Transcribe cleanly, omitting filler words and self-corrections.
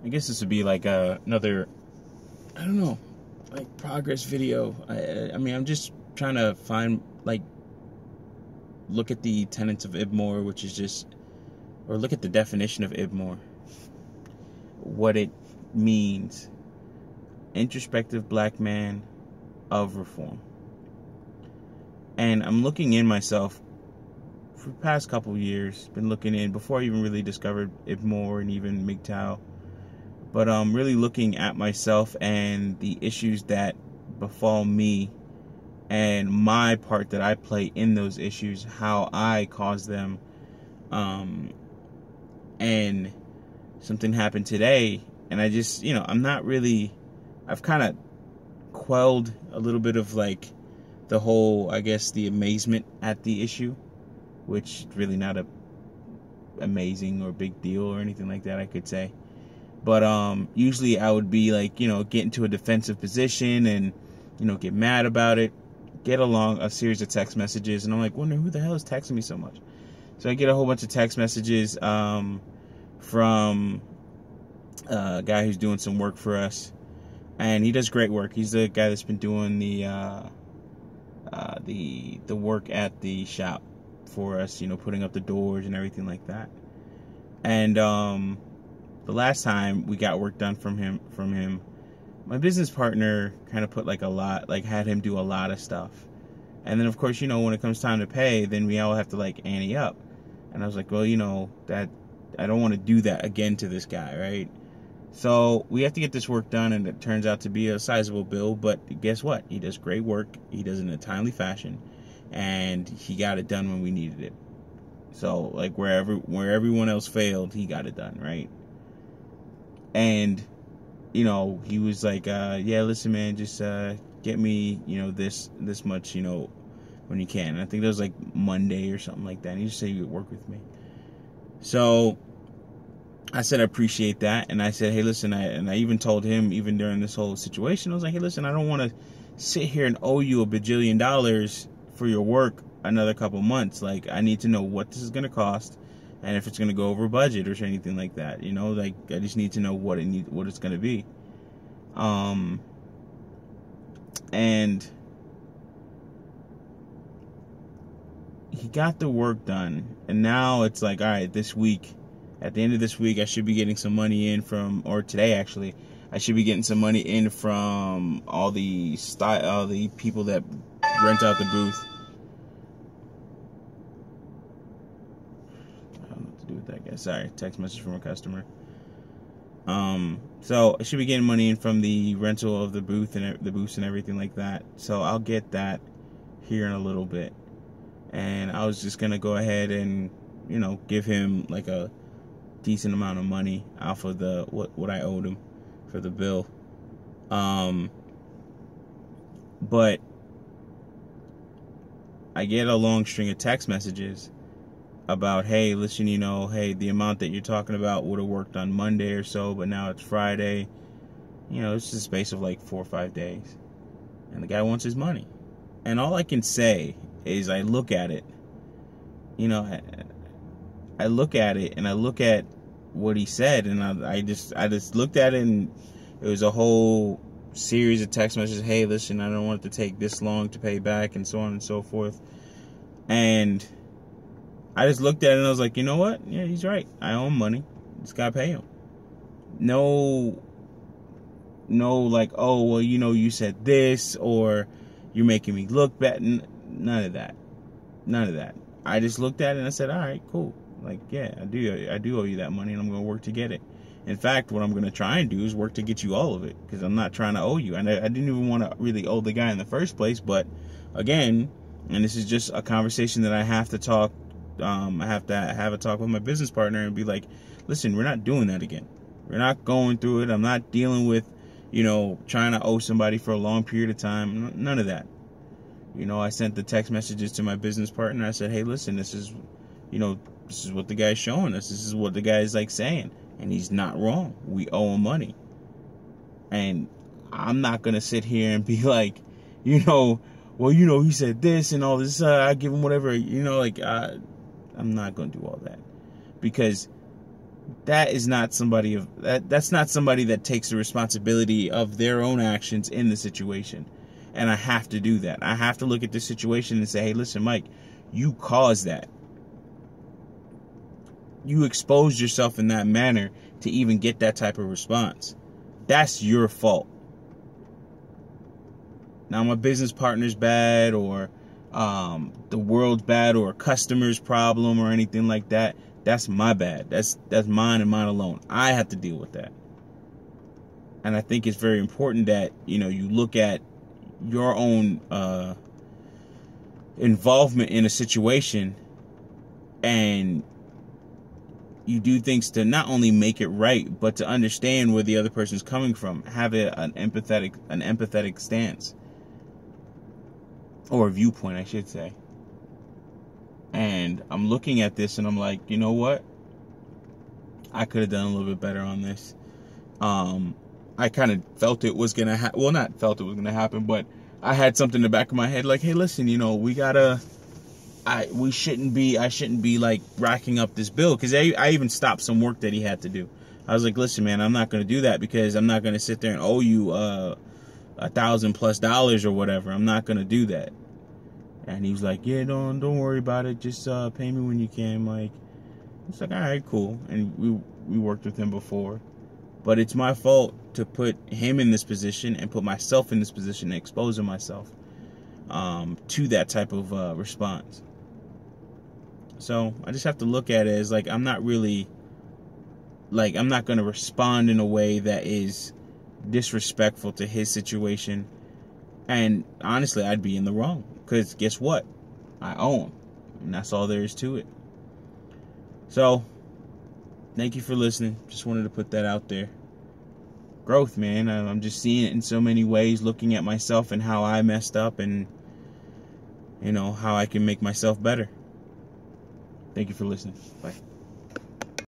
I guess this would be like another, I don't know, like progress video. I mean, I'm just trying to find, like, look at the tenets of Ibmore, which is just, or look at the definition of Ibmore, what it means. Introspective black man of reform. And I'm looking in myself for the past couple of years, been looking in before I even really discovered Ibmore and even MGTOW. But really looking at myself and the issues that befall me and my part that I play in those issues, how I cause them. And something happened today, and I just, I'm not really, I've kind of quelled a little bit of like the whole, I guess, the amazement at the issue, which really not a amazing or big deal or anything like that, I could say. But usually I would be like, get into a defensive position and, get mad about it, get along a series of text messages, and I'm like, wondering who the hell is texting me so much. So I get a whole bunch of text messages from a guy who's doing some work for us, and he does great work. He's the guy that's been doing the work at the shop for us, putting up the doors and everything like that. And the last time we got work done from him, my business partner kind of put had him do a lot of stuff. And then of course, when it comes time to pay, then we all have to like ante up. And I was like, well, that I don't want to do that again to this guy, right? So we have to get this work done, and it turns out to be a sizable bill, but guess what? He does great work. He does it in a timely fashion, and he got it done when we needed it. So like where everyone else failed, he got it done, right? And he was like, yeah, listen, man, just get me, this much, when you can. And I think that was like Monday or something like that. And he just said he would work with me. So I said I appreciate that, and I said, hey, listen, I even told him, even during this whole situation, I was like, hey, listen, I don't want to sit here and owe you $1 bajillion for your work another couple months. Like, I need to know what this is going to cost, and if it's going to go over budget or anything like that. Like, I just need to know what it's going to be. And he got the work done, and now it's like, all right, this week, at the end of this week, I should be getting some money in from, or today actually, I should be getting some money in from all the people that rent out the booth. I don't know what to do with that guy. Sorry, text message from a customer. So I should be getting money in from the rental of the booth and the booths and everything like that. So I'll get that here in a little bit. And I was just gonna go ahead and, give him like a decent amount of money off of the what I owed him for the bill. But I get a long string of text messages about, hey, listen, hey, the amount that you're talking about would have worked on Monday or so, but now it's Friday. It's just a space of like 4 or 5 days. And the guy wants his money. And all I can say is I look at it, I look at it and I look at what he said, and I just looked at it, and it was a whole series of text messages. Hey, listen, I don't want it to take this long to pay back, and so on and so forth. And I just looked at it and I was like, you know what? Yeah, he's right. I owe him money. Just gotta pay him. No, like, oh, well, you said this, or you're making me look bad. None of that. I just looked at it and I said, all right, cool. Like, yeah, I do owe you that money, and I'm going to work to get it. In fact, what I'm going to try and do is work to get you all of it, because I'm not trying to owe you. And I didn't even want to really owe the guy in the first place. But again, and this is just a conversation that I have to talk. I have to have a talk with my business partner and be like, listen, we're not doing that again. We're not going through it. I'm not dealing with, trying to owe somebody for a long period of time. None of that. I sent the text messages to my business partner. I said, hey, listen, this is what the guy's showing us. This is what the guy's like saying. And he's not wrong. We owe him money. And I'm not going to sit here and be like, well, he said this and all this. I give him whatever, I'm not going to do all that. Because that is not somebody of that's not somebody that takes the responsibility of their own actions in the situation. And I have to do that. I have to look at the situation and say, hey, listen, Mike, you caused that. You exposed yourself in that manner to even get that type of response. That's your fault. Now, my business partner's bad, or the world's bad, or a customer's problem, or anything like that. That's my bad. That's mine and mine alone. I have to deal with that. And I think it's very important that, you look at your own involvement in a situation, and you do things to not only make it right, but to understand where the other person's coming from. Have an empathetic stance, or a viewpoint, I should say. And I'm looking at this and I'm like, you know what? I could have done a little bit better on this. I kind of felt it was gonna happen. Well, not felt it was gonna happen, but I had something in the back of my head, like, hey, listen, I shouldn't be like racking up this bill, because I even stopped some work that he had to do. I was like, listen, man, I'm not gonna do that, because I'm not gonna sit there and owe you $1,000+ or whatever. I'm not gonna do that. And he was like, yeah, don't worry about it. Just pay me when you can, Mike. It's like, all right, cool. And we worked with him before. But it's my fault to put him in this position and put myself in this position, exposing myself to that type of response. So I just have to look at it as like, I'm not going to respond in a way that is disrespectful to his situation. And honestly, I'd be in the wrong, because guess what? I own. And that's all there is to it. So, thank you for listening. Just wanted to put that out there. Growth, man. I'm just seeing it in so many ways, looking at myself and how I messed up, and how I can make myself better. Thank you for listening. Bye.